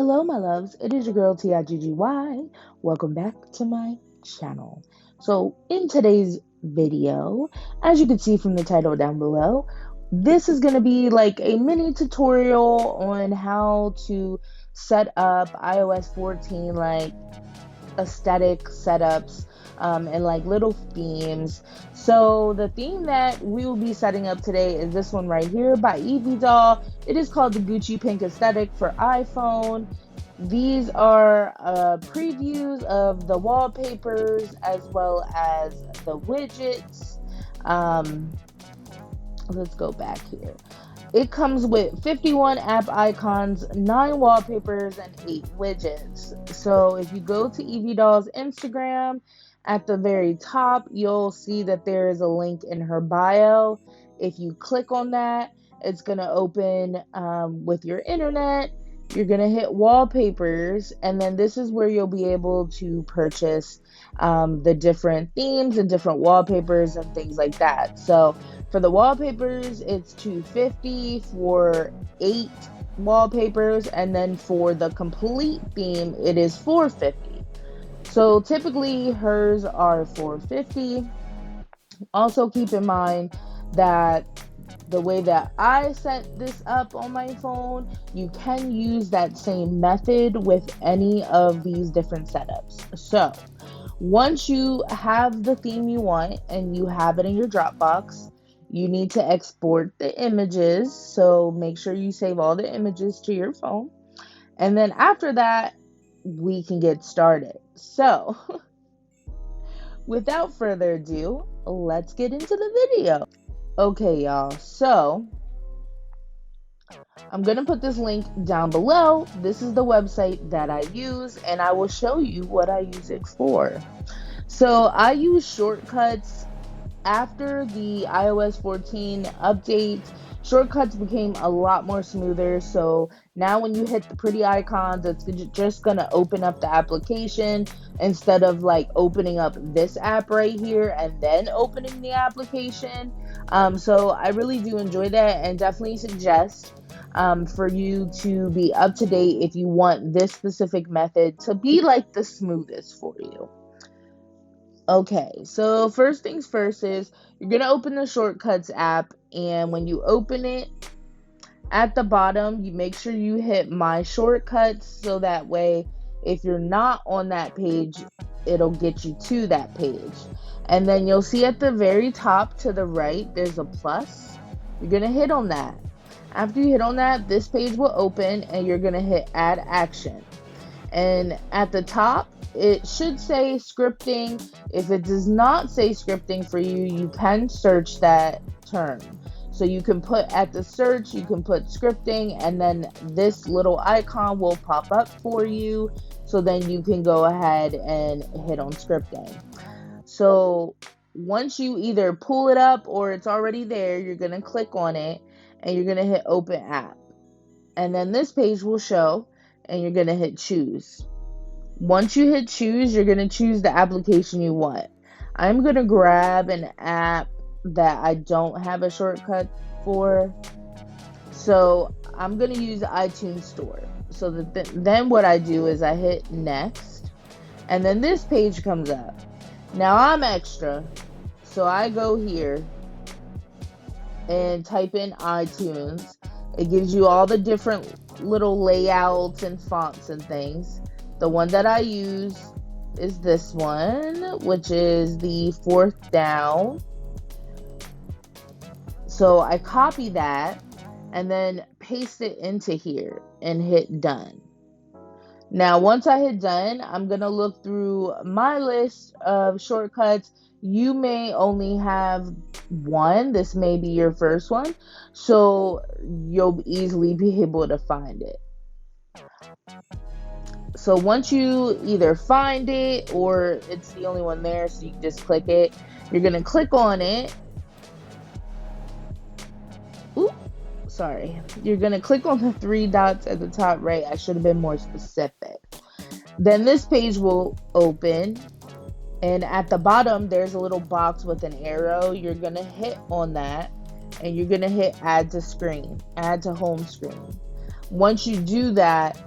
Hello, my loves. It is your girl Tiggy. Welcome back to my channel. So, in today's video, as you can see from the title down below, this is going to be like a mini tutorial on how to set up iOS 14 like aesthetic setups and like little themes. So the theme that we will be setting up today is this one right here by Eviedoll. It is called the Gucci Pink Aesthetic for iPhone. These are previews of the wallpapers as well as the widgets. Um, let's go back here. It comes with 51 app icons, 9 wallpapers, and 8 widgets. So if you go to Eviedoll's Instagram, at the very top, you'll see that there is a link in her bio. If you click on that, it's going to open with your internet. You're going to hit wallpapers, and then this is where you'll be able to purchase the different themes and different wallpapers and things like that. So for the wallpapers, it's $250 for 8 wallpapers, and then for the complete theme, it is $450. So typically hers are $450. Also keep in mind that the way that I set this up on my phone, you can use that same method with any of these different setups. So once you have the theme you want and you have it in your Dropbox, you need to export the images. So make sure you save all the images to your phone. And then after that, we can get started. So without further ado, let's get into the video. Okay, y'all. So I'm going to put this link down below. This is the website that I use, and I will show you what I use it for. So I use shortcuts. After the iOS 14 update, shortcuts became a lot more smoother. So now when you hit the pretty icons, it's just going to open up the application instead of like opening up this app right here and then opening the application. So I really do enjoy that and definitely suggest for you to be up to date if you want this specific method to be like the smoothest for you. Okay, so first things first is you're going to open the Shortcuts app, and when you open it, at the bottom, you make sure you hit My Shortcuts so that way if you're not on that page, it'll get you to that page. And then you'll see at the very top to the right, there's a plus. You're going to hit on that. After you hit on that, this page will open and you're going to hit Add Action. And at the top, it should say scripting. If it does not say scripting for you, you can search that term. So you can put at the search, you can put scripting, and then this little icon will pop up for you. So then you can go ahead and hit on scripting. So once you either pull it up or it's already there, you're going to click on it and you're going to hit Open App. And then this page will show and you're going to hit Choose. Once you hit Choose, you're going to choose the application you want. I'm going to grab an app that I don't have a shortcut for. So I'm going to use iTunes Store. So then what I do is I hit Next. And then this page comes up. Now I'm extra. So I go here and type in iTunes. It gives you all the different little layouts and fonts and things. The one that I use is this one, which is the 4th down. So I copy that and then paste it into here and hit Done. Now, once I hit Done, I'm going to look through my list of shortcuts. You may only have one. This may be your first one. So you'll easily be able to find it. So once you either find it or it's the only one there, so you can just click it, you're going to click on it. You're going to click on the 3 dots at the top right. I should have been more specific. Then this page will open. And at the bottom, there's a little box with an arrow. You're going to hit on that. And you're going to hit Add to Screen. Add to Home Screen. Once you do that,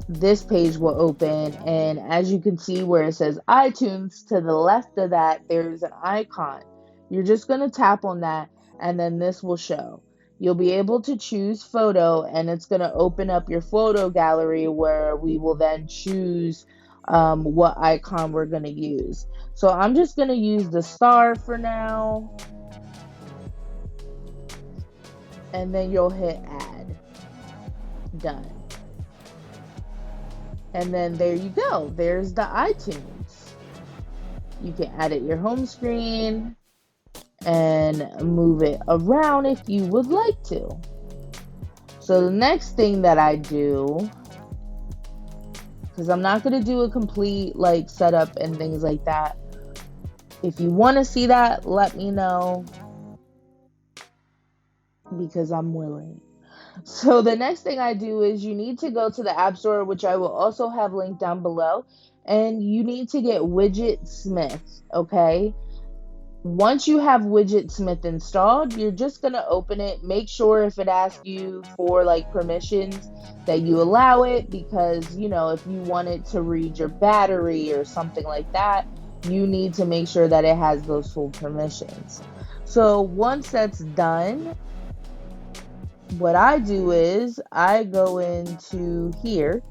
this page will open, and as you can see where it says iTunes, to the left of that there's an icon. You're just going to tap on that, and then this will show. You'll be able to choose photo, and it's going to open up your photo gallery where we will then choose what icon we're going to use. So I'm just going to use the star for now, and then you'll hit add. Done. And then there you go. There's the iTunes. You can edit your home screen and move it around if you would like to. So the next thing that I do, because I'm not going to do a complete like setup and things like that. If you want to see that, let me know, because I'm willing. So the next thing I do is you need to go to the App Store, which I will also have linked down below, and you need to get WidgetSmith, okay? Once you have WidgetSmith installed, you're just going to open it. Make sure if it asks you for like permissions that you allow it, because, you know, if you want it to read your battery or something like that, you need to make sure that it has those full permissions. So once that's done, what I do is I go into here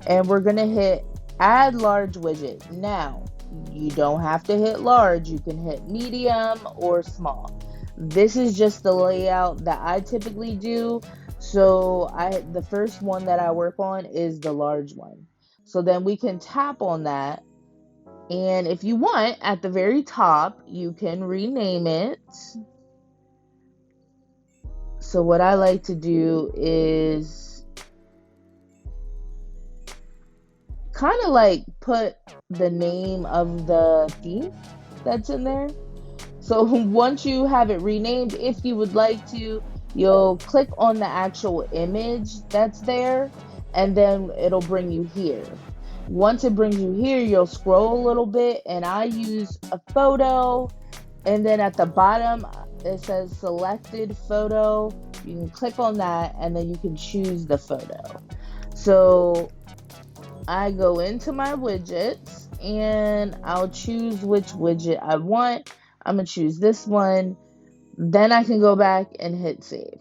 and we're going to hit add large widget. Now, you don't have to hit large. You can hit medium or small. This is just the layout that I typically do. So the first one that I work on is the large one. So then we can tap on that. And if you want, at the very top, you can rename it. So what I like to do is kind of like put the name of the theme that's in there. So once you have it renamed, if you would like to, you'll click on the actual image that's there, and then it'll bring you here. Once it brings you here, you'll scroll a little bit, and I use a photo, and then at the bottom it says selected photo. You can click on that, and then you can choose the photo. So I go into my widgets and I'll choose which widget I want. I'm going to choose this one. Then I can go back and hit save.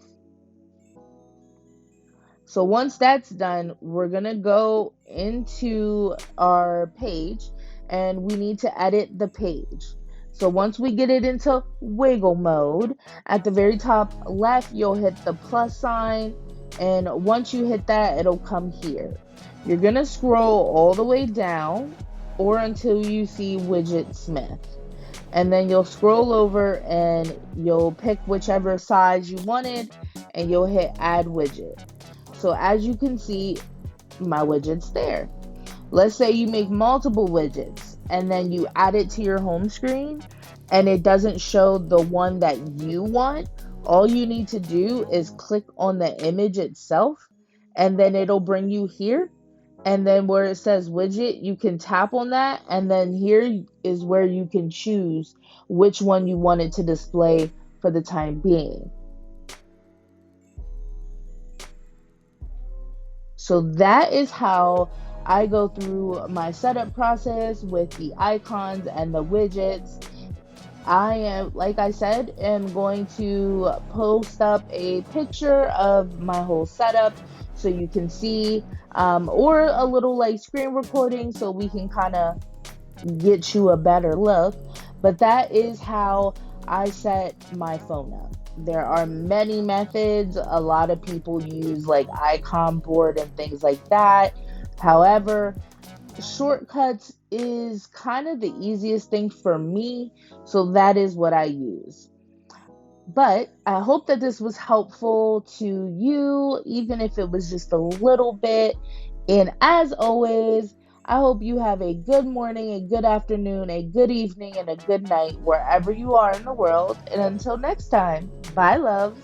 So once that's done, we're going to go into our page and we need to edit the page. So once we get it into wiggle mode, at the very top left, you'll hit the plus sign. And once you hit that, it'll come here. You're going to scroll all the way down or until you see WidgetSmith. And then you'll scroll over and you'll pick whichever size you wanted and you'll hit add widget. So as you can see, my widget's there. Let's say you make multiple widgets and then you add it to your home screen and it doesn't show the one that you want. All you need to do is click on the image itself and then it'll bring you here. And then where it says widget, you can tap on that. And then here is where you can choose which one you want it to display for the time being. So that is how I go through my setup process with the icons and the widgets. I am, like I said, am going to post up a picture of my whole setup so you can see, or a little like screen recording so we can kind of get you a better look. But that is how I set my phone up. There are many methods. A lot of people use like icon board and things like that. However, shortcuts is kind of the easiest thing for me, so that is what I use. But I hope that this was helpful to you, even if it was just a little bit. And as always, I hope you have a good morning, a good afternoon, a good evening, and a good night wherever you are in the world. And until next time, bye, loves.